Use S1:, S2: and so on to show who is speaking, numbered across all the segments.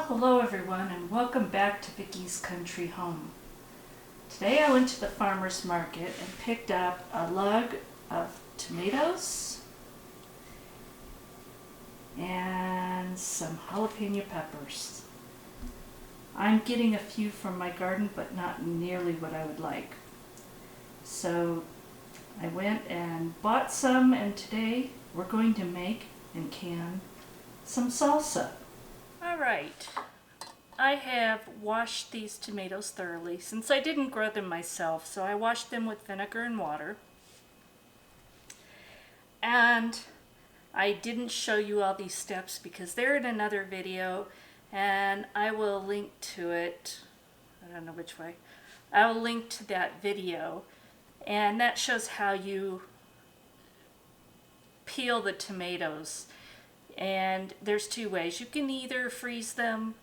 S1: Hello everyone and welcome back to Vickie's Country Home. Today I went to the farmer's market and picked up a lug of tomatoes and some jalapeno peppers. I'm getting a few from my garden but not nearly what I would like. So I went and bought some, and today we're going to make and can some salsa. Alright, I have washed these tomatoes thoroughly since I didn't grow them myself, so I washed them with vinegar and water. And I didn't show you all these steps because they're in another video, and I will link to it. I don't know which way. I will link to that video, and that shows how you peel the tomatoes. And there's two ways. You can either freeze them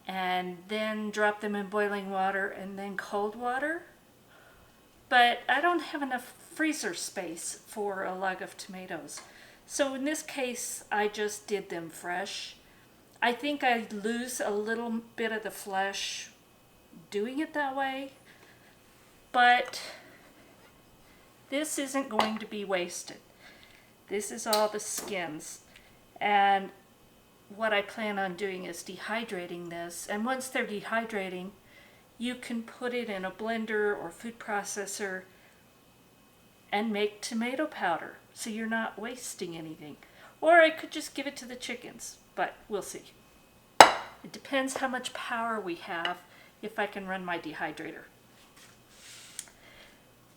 S1: and then drop them in boiling water and then cold water, but I don't have enough freezer space for a lug of tomatoes. So in this case, I just did them fresh. I think I lose a little bit of the flesh doing it that way, but this isn't going to be wasted. This is all the skins. And what I plan on doing is dehydrating this. And once they're dehydrating, you can put it in a blender or food processor and make tomato powder. So you're not wasting anything. Or I could just give it to the chickens, but we'll see. It depends how much power we have if I can run my dehydrator.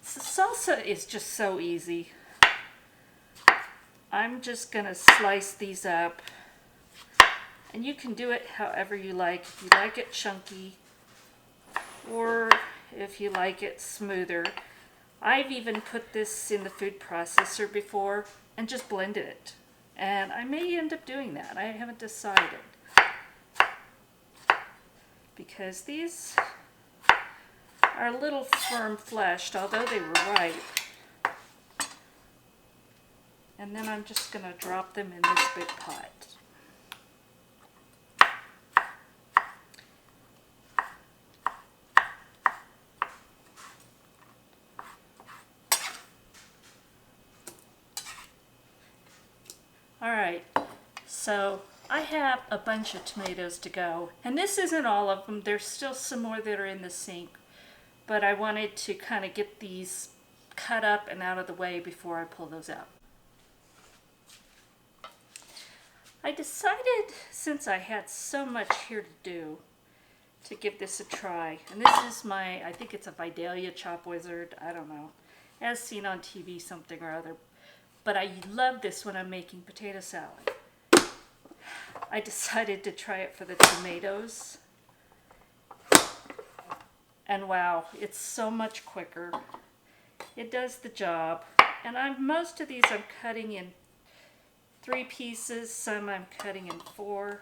S1: So salsa is just so easy. I'm just going to slice these up, and you can do it however you like. If you like it chunky, or if you like it smoother. I've even put this in the food processor before and just blended it, and I may end up doing that. I haven't decided, because these are a little firm fleshed, although they were ripe. And then I'm just going to drop them in this big pot. Alright, so I have a bunch of tomatoes to go. And this isn't all of them. There's still some more that are in the sink. But I wanted to kind of get these cut up and out of the way before I pull those out. I decided, since I had so much here to do, to give this a try. And this is my, I think it's a Vidalia Chop Wizard, I don't know, as seen on TV something or other. But I love this when I'm making potato salad. I decided to try it for the tomatoes. And wow, it's so much quicker. It does the job. And most of these I'm cutting in 3 pieces, some I'm cutting in 4.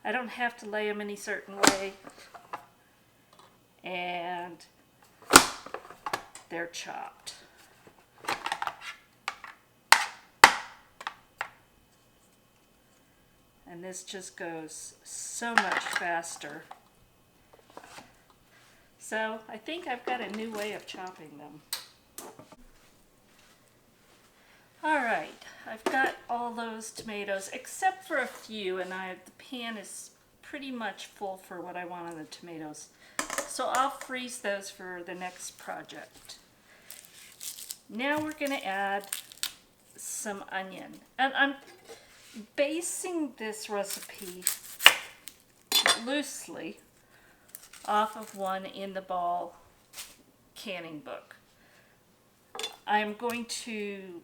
S1: I don't have to lay them any certain way. And they're chopped. And this just goes so much faster. So I think I've got a new way of chopping them. Alright, I've got all those tomatoes except for a few, and the pan is pretty much full for what I want on the tomatoes. So I'll freeze those for the next project. Now we're going to add some onion. And I'm basing this recipe loosely off of one in the ball canning book. I'm going to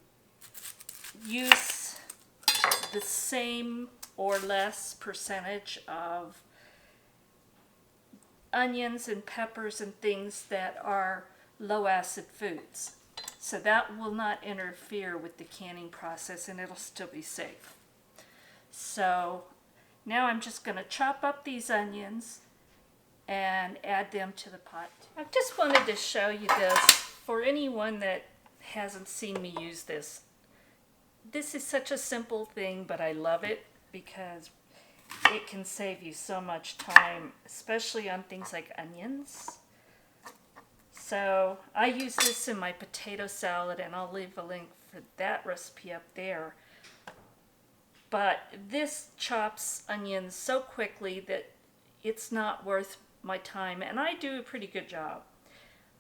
S1: use the same or less percentage of onions and peppers and things that are low acid foods. So that will not interfere with the canning process, and it'll still be safe. So now I'm just going to chop up these onions and add them to the pot. I just wanted to show you this for anyone that hasn't seen me use this. This is such a simple thing, but I love it because it can save you so much time, especially on things like onions. So I use this in my potato salad, and I'll leave a link for that recipe up there. But this chops onions so quickly that it's not worth my time, and I do a pretty good job.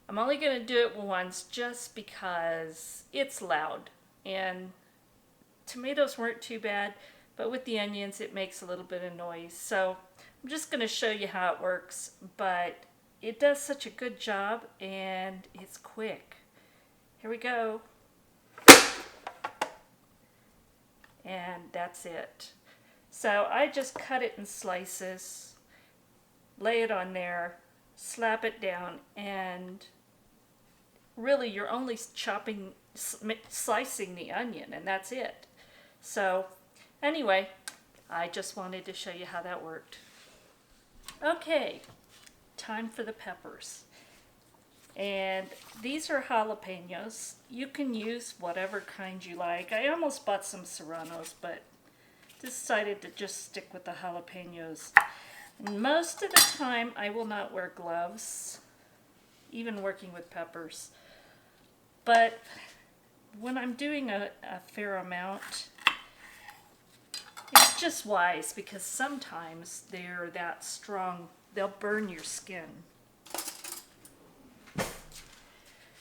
S1: I'm only going to do it once just because it's loud, and tomatoes weren't too bad, but with the onions it makes a little bit of noise. So I'm just going to show you how it works, but it does such a good job and it's quick. Here we go. And that's it. So I just cut it in slices, lay it on there, slap it down, and really you're only slicing the onion, and that's it. So anyway, I just wanted to show you how that worked. Okay, time for the peppers. And these are jalapenos. You can use whatever kind you like. I almost bought some serranos, but decided to just stick with the jalapenos. And most of the time I will not wear gloves, even working with peppers. But when I'm doing a fair amount, it's just wise, because sometimes they're that strong, they'll burn your skin.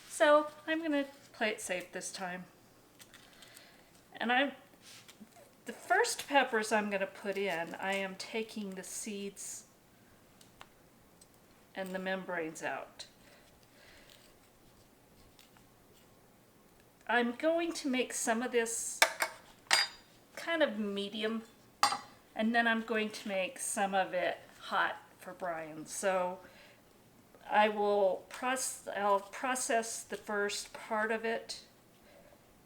S1: So I'm going to play it safe this time. And the first peppers I'm going to put in, I am taking the seeds and the membranes out. I'm going to make some of this kind of medium, and then I'm going to make some of it hot for Brian. So I'll process the first part of it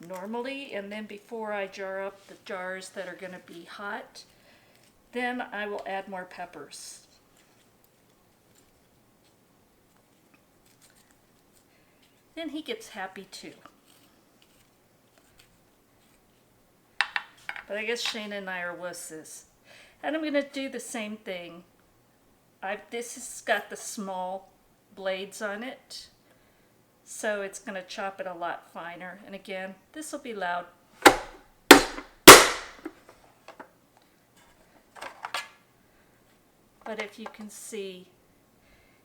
S1: normally, and then before I jar up the jars that are going to be hot, then I will add more peppers. Then he gets happy too. But I guess Shane and I are wusses. And I'm going to do the same thing. This has got the small blades on it, so it's going to chop it a lot finer. And again, this will be loud. But if you can see,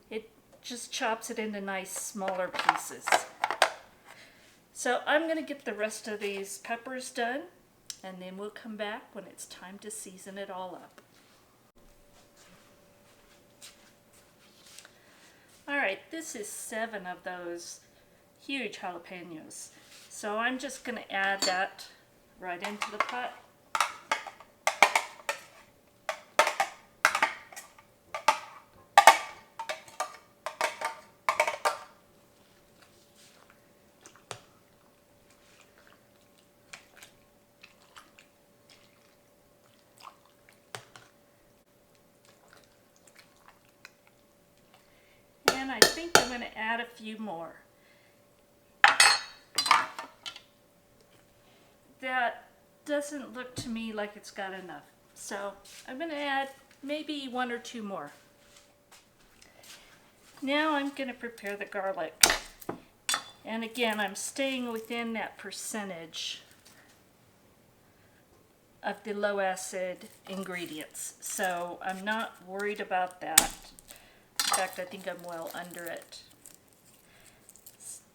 S1: it just chops it into nice smaller pieces. So I'm going to get the rest of these peppers done, and then we'll come back when it's time to season it all up. Alright, this is 7 of those huge jalapenos. So I'm just going to add that right into the pot. I think I'm going to add a few more. That doesn't look to me like it's got enough. So I'm going to add maybe 1 or 2 more. Now I'm going to prepare the garlic. And again, I'm staying within that percentage of the low acid ingredients. So I'm not worried about that. In fact, I think I'm well under it.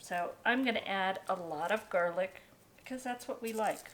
S1: So I'm going to add a lot of garlic because that's what we like.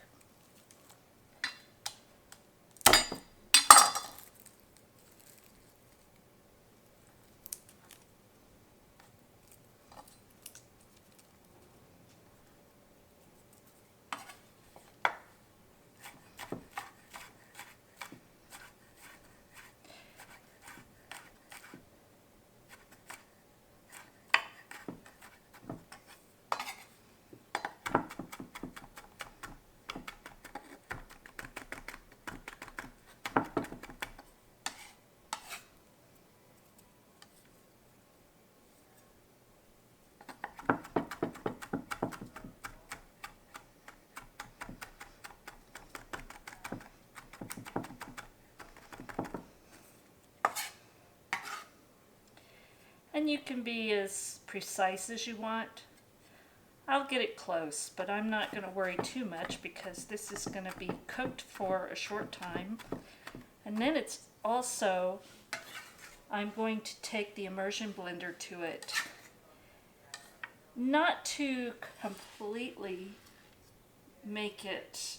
S1: And you can be as precise as you want. I'll get it close, but I'm not going to worry too much because this is going to be cooked for a short time. And then it's also, I'm going to take the immersion blender to it. Not to completely make it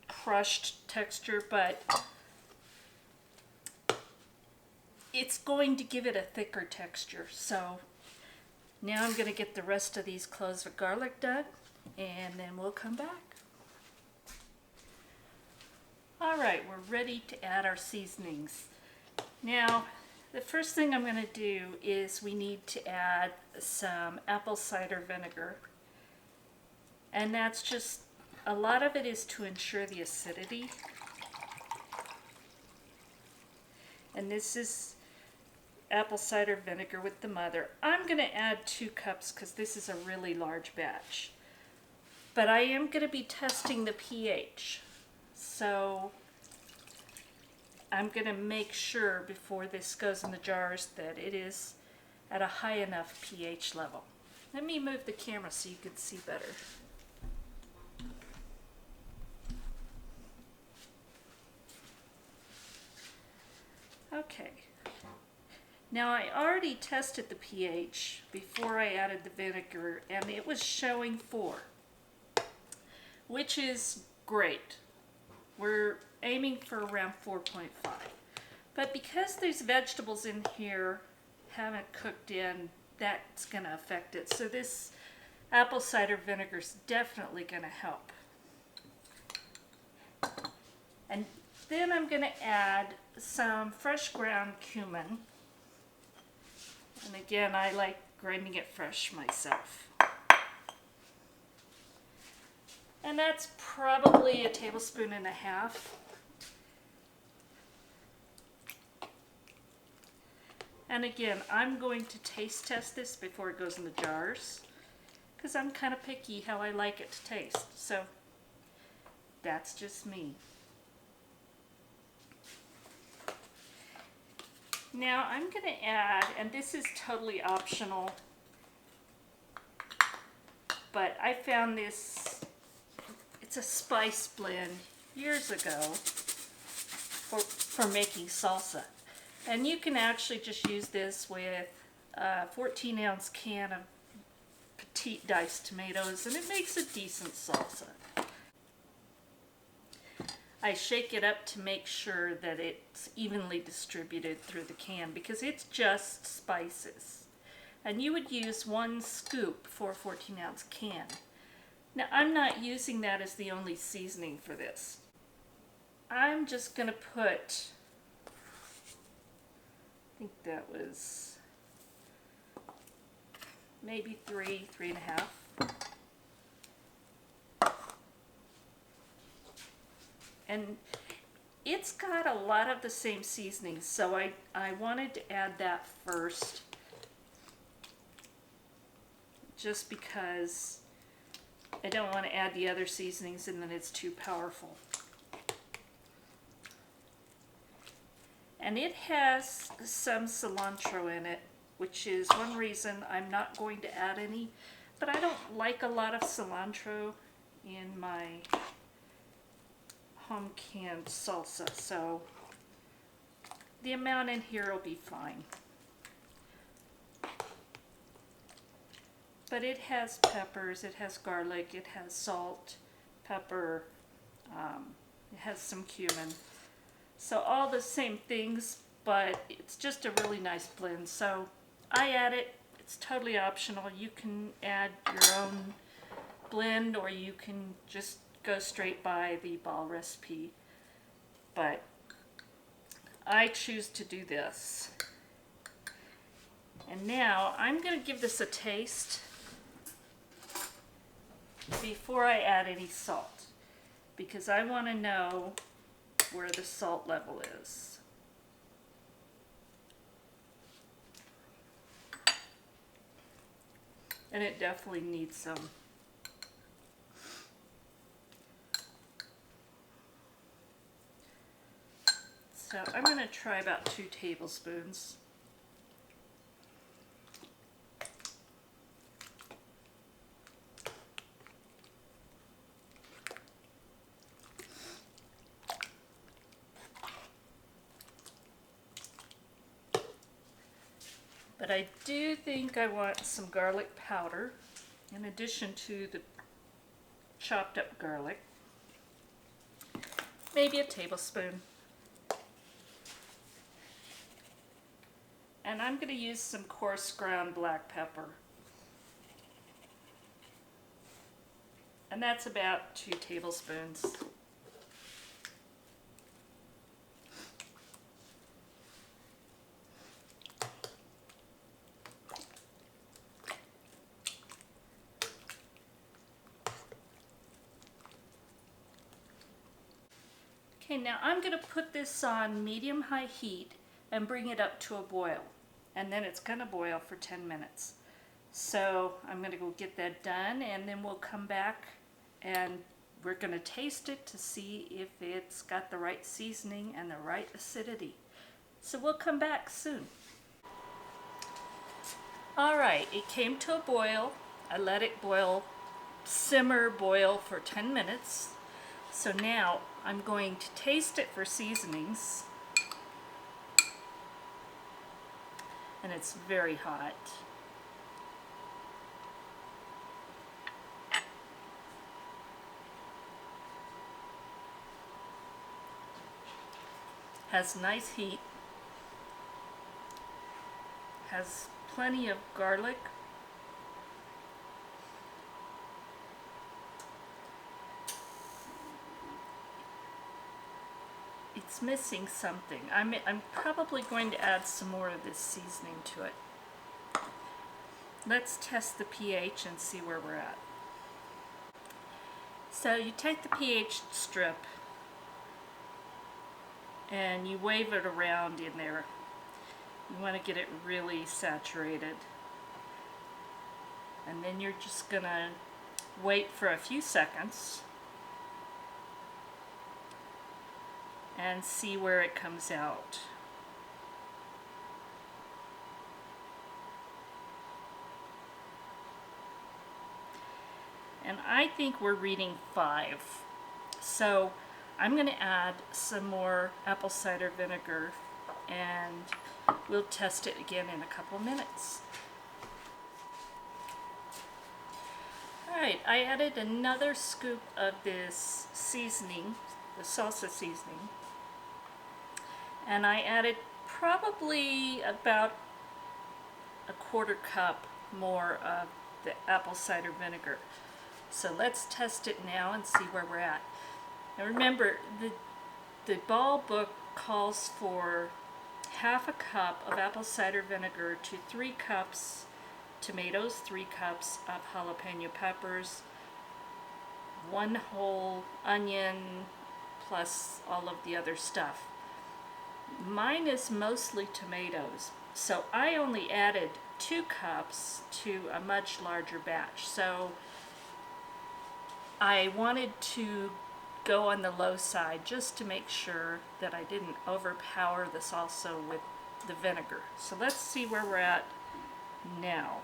S1: crushed texture, but it's going to give it a thicker texture. So now I'm going to get the rest of these cloves of garlic done, and then we'll come back. All right, we're ready to add our seasonings. Now, the first thing I'm going to do is we need to add some apple cider vinegar. And that's just, a lot of it is to ensure the acidity. And this is apple cider vinegar with the mother. I'm going to add 2 cups because this is a really large batch. But I am going to be testing the pH. So I'm going to make sure before this goes in the jars that it is at a high enough pH level. Let me move the camera so you can see better. Okay. Now I already tested the pH before I added the vinegar, and it was showing 4, which is great. We're aiming for around 4.5. But because these vegetables in here haven't cooked in, that's going to affect it. So this apple cider vinegar is definitely going to help. And then I'm going to add some fresh ground cumin. And again, I like grinding it fresh myself. And that's probably 1.5 tablespoons. And again, I'm going to taste test this before it goes in the jars, because I'm kind of picky how I like it to taste. So that's just me. Now I'm going to add, and this is totally optional, but I found this, it's a spice blend years ago for making salsa. And you can actually just use this with a 14-ounce can of petite diced tomatoes, and it makes a decent salsa. I shake it up to make sure that it's evenly distributed through the can because it's just spices. And you would use 1 scoop for a 14-ounce can. Now I'm not using that as the only seasoning for this. I'm just going to put, I think that was maybe 3.5. And it's got a lot of the same seasonings, so I wanted to add that first just because I don't want to add the other seasonings and then it's too powerful. And it has some cilantro in it, which is one reason I'm not going to add any, but I don't like a lot of cilantro in my home canned salsa, so the amount in here will be fine. But it has peppers, it has garlic, it has salt, pepper, it has some cumin. So all the same things, but it's just a really nice blend. So I add it, it's totally optional. You can add your own blend or you can just go straight by the ball recipe, but I choose to do this. And now I'm going to give this a taste before I add any salt, because I want to know where the salt level is. And it definitely needs some. So I'm going to try about 2 tablespoons. But I do think I want some garlic powder in addition to the chopped up garlic. Maybe a tablespoon. And I'm going to use some coarse ground black pepper. And that's about 2 tablespoons. Okay, now I'm going to put this on medium-high heat and bring it up to a boil. And then it's going to boil for 10 minutes. So I'm going to go get that done, and then we'll come back and we're going to taste it to see if it's got the right seasoning and the right acidity. So we'll come back soon. Alright, it came to a boil. I let it boil, boil for 10 minutes. So now I'm going to taste it for seasonings. And it's very hot. Has nice heat. Has plenty of garlic. It's missing something. I'm probably going to add some more of this seasoning to it. Let's test the pH and see where we're at. So you take the pH strip and you wave it around in there. You want to get it really saturated. And then you're just going to wait for a few seconds and see where it comes out. And I think we're reading 5. So I'm going to add some more apple cider vinegar and we'll test it again in a couple minutes. Alright, I added another scoop of this seasoning, the salsa seasoning, and I added probably about a 1/4 cup more of the apple cider vinegar. So let's test it now and see where we're at. Now remember, the ball book calls for 1/2 cup of apple cider vinegar to 3 cups tomatoes, 3 cups of jalapeno peppers, 1 whole onion, plus all of the other stuff. Mine is mostly tomatoes, so I only added 2 cups to a much larger batch. So I wanted to go on the low side just to make sure that I didn't overpower the salsa with the vinegar. So let's see where we're at now.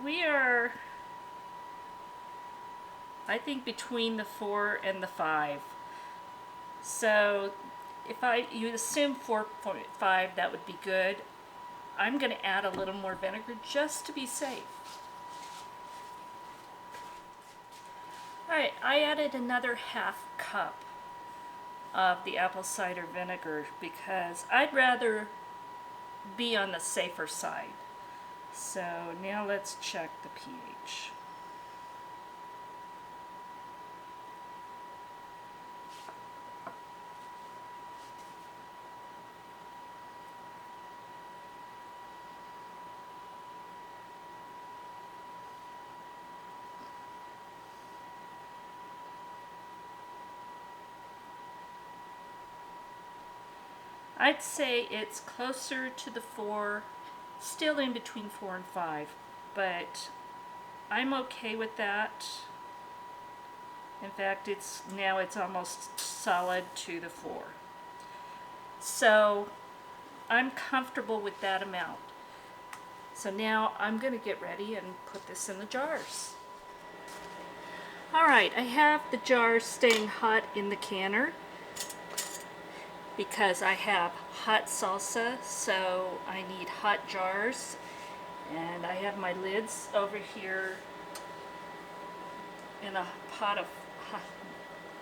S1: We are, I think, between the 4 and the 5. So if you assume 4.5, that would be good. I'm going to add a little more vinegar just to be safe. Alright, I added another 1/2 cup of the apple cider vinegar because I'd rather be on the safer side. So now let's check the pH. I'd say it's closer to the 4, still in between 4 and 5, but I'm okay with that. In fact, it's almost solid to the 4. So I'm comfortable with that amount. So now I'm going to get ready and put this in the jars. Alright, I have the jars staying hot in the canner because I have hot salsa, so I need hot jars. And I have my lids over here in a pot of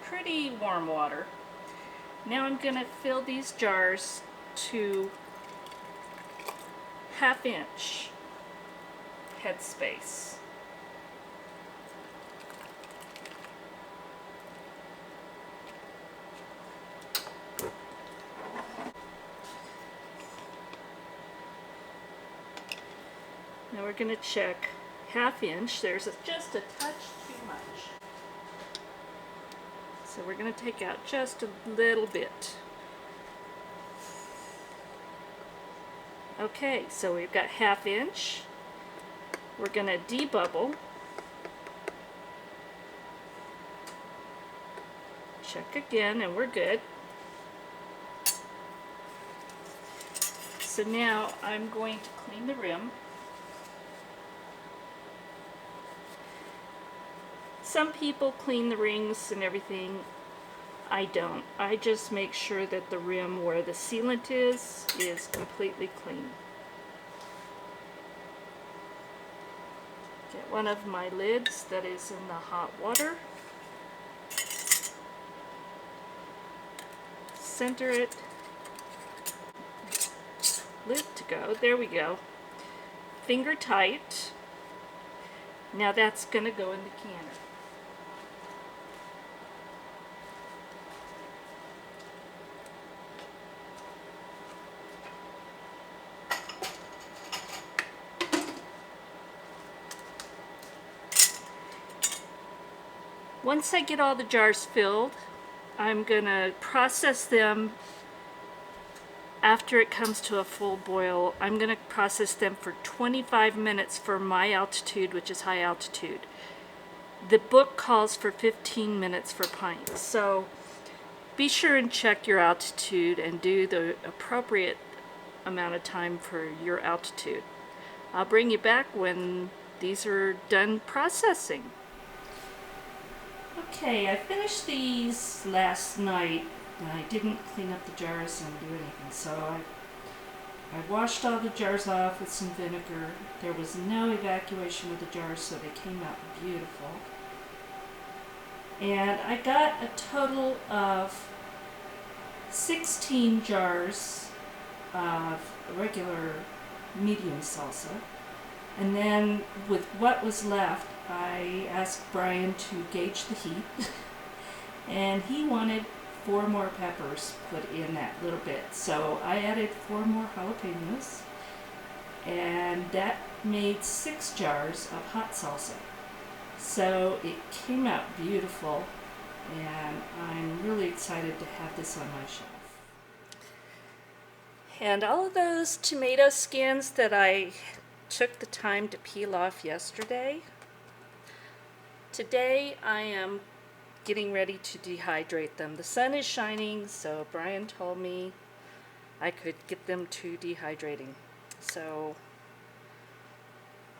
S1: pretty warm water. Now I'm going to fill these jars to 1/2 inch headspace. Now we're going to check 1/2 inch. There's just a touch too much. So we're going to take out just a little bit. Okay, so we've got 1/2 inch. We're going to debubble. Check again and we're good. So now I'm going to clean the rim. Some people clean the rings and everything. I don't. I just make sure that the rim where the sealant is completely clean. Get one of my lids that is in the hot water. Center it. Lid to go. There we go. Finger tight. Now that's going to go in the canner. Once I get all the jars filled, I'm going to process them after it comes to a full boil. I'm going to process them for 25 minutes for my altitude, which is high altitude. The book calls for 15 minutes for pints. So be sure and check your altitude and do the appropriate amount of time for your altitude. I'll bring you back when these are done processing. Okay, I finished these last night and I didn't clean up the jars and do anything, so I washed all the jars off with some vinegar. There was no evacuation of the jars, so they came out beautiful. And I got a total of 16 jars of regular medium salsa. And then with what was left, I asked Brian to gauge the heat, and he wanted 4 more peppers put in that little bit. So I added 4 more jalapenos, and that made 6 jars of hot salsa. So it came out beautiful, and I'm really excited to have this on my shelf. And all of those tomato skins that I took the time to peel off yesterday, today I am getting ready to dehydrate them. The sun is shining, so Brian told me I could get them to dehydrating. So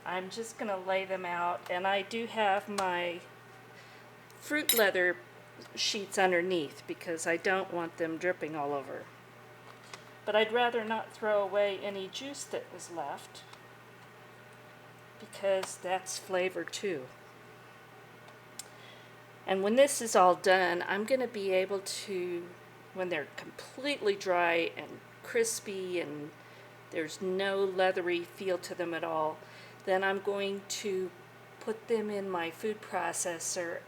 S1: I'm just going to lay them out, and I do have my fruit leather sheets underneath because I don't want them dripping all over. But I'd rather not throw away any juice that was left because that's flavor too. And when this is all done, I'm going to be able to, when they're completely dry and crispy and there's no leathery feel to them at all, then I'm going to put them in my food processor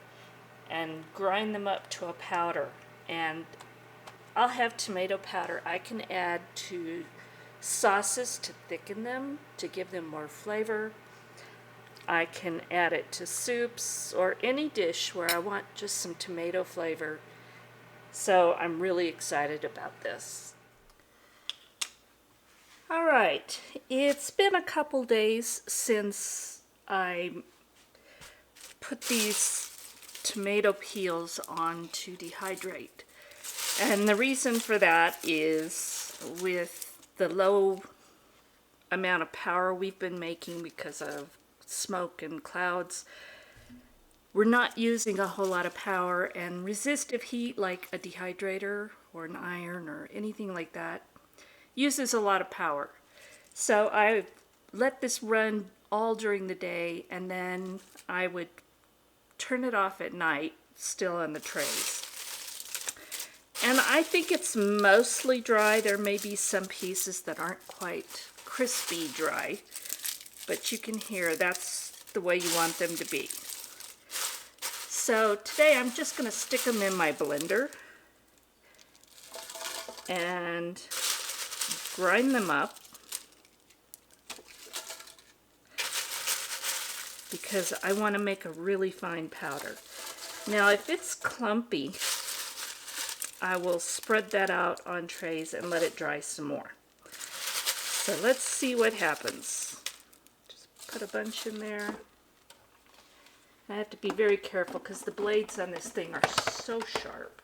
S1: and grind them up to a powder. And I'll have tomato powder I can add to sauces to thicken them, to give them more flavor. I can add it to soups or any dish where I want just some tomato flavor. So I'm really excited about this. All right, it's been a couple days since I put these tomato peels on to dehydrate. And the reason for that is with the low amount of power we've been making because of smoke and clouds. We're not using a whole lot of power, and resistive heat like a dehydrator or an iron or anything like that uses a lot of power. So I let this run all during the day, and then I would turn it off at night, still on the trays. And I think it's mostly dry. There may be some pieces that aren't quite crispy dry, but you can hear that's the way you want them to be. So today I'm just going to stick them in my blender and grind them up because I want to make a really fine powder. Now if it's clumpy, I will spread that out on trays and let it dry some more. So let's see what happens. Just put a bunch in there. I have to be very careful because the blades on this thing are so sharp.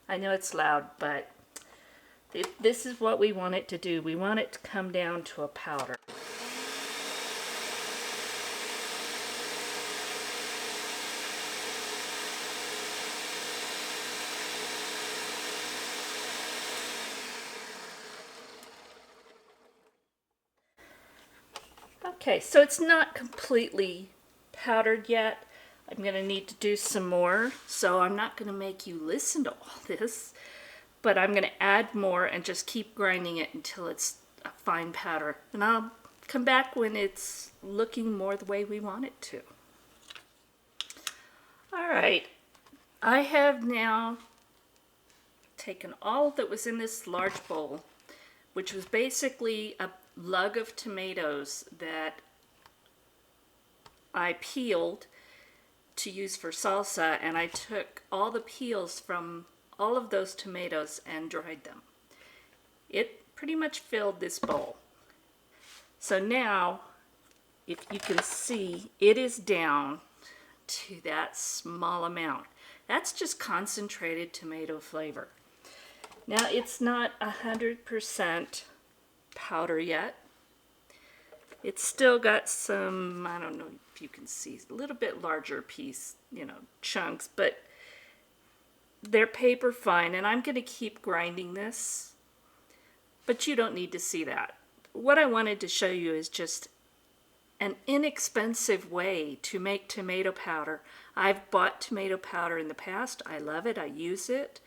S1: I know it's loud, but this is what we want it to do. We want it to come down to a powder. Okay, so it's not completely powdered yet. I'm going to need to do some more, so I'm not going to make you listen to all this, but I'm going to add more and just keep grinding it until it's a fine powder. And I'll come back when it's looking more the way we want it to. All right, I have now taken all that was in this large bowl, which was basically a lug of tomatoes that I peeled to use for salsa, and I took all the peels from all of those tomatoes and dried them. It pretty much filled this bowl. So now, if you can see, it is down to that small amount. That's just concentrated tomato flavor. Now it's not 100% powder yet. It's still got some, I don't know if you can see, a little bit larger piece, chunks, but they're paper fine, and I'm going to keep grinding this, but you don't need to see that. What I wanted to show you is just an inexpensive way to make tomato powder. I've bought tomato powder in the past. I love it. I use it.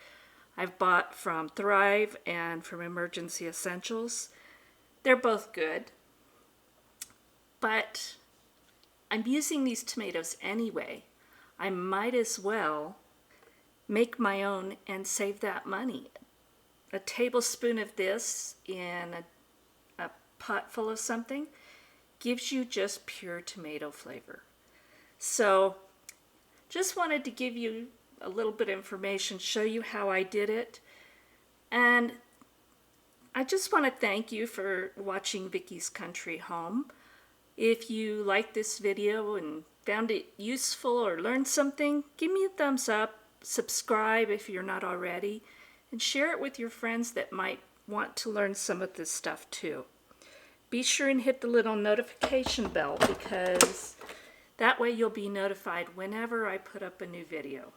S1: I've bought from Thrive and from Emergency Essentials. They're both good, but I'm using these tomatoes anyway. I might as well make my own and save that money. A tablespoon of this in a pot full of something gives you just pure tomato flavor. So just wanted to give you a little bit of information, show you how I did it, and I just want to thank you for watching Vickie's Country Home. If you liked this video and found it useful or learned something, give me a thumbs up, subscribe if you're not already, and share it with your friends that might want to learn some of this stuff too. Be sure and hit the little notification bell because that way you'll be notified whenever I put up a new video.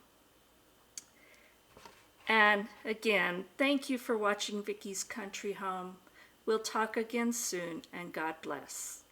S1: And again, thank you for watching Vickie's Country Home. We'll talk again soon, and God bless.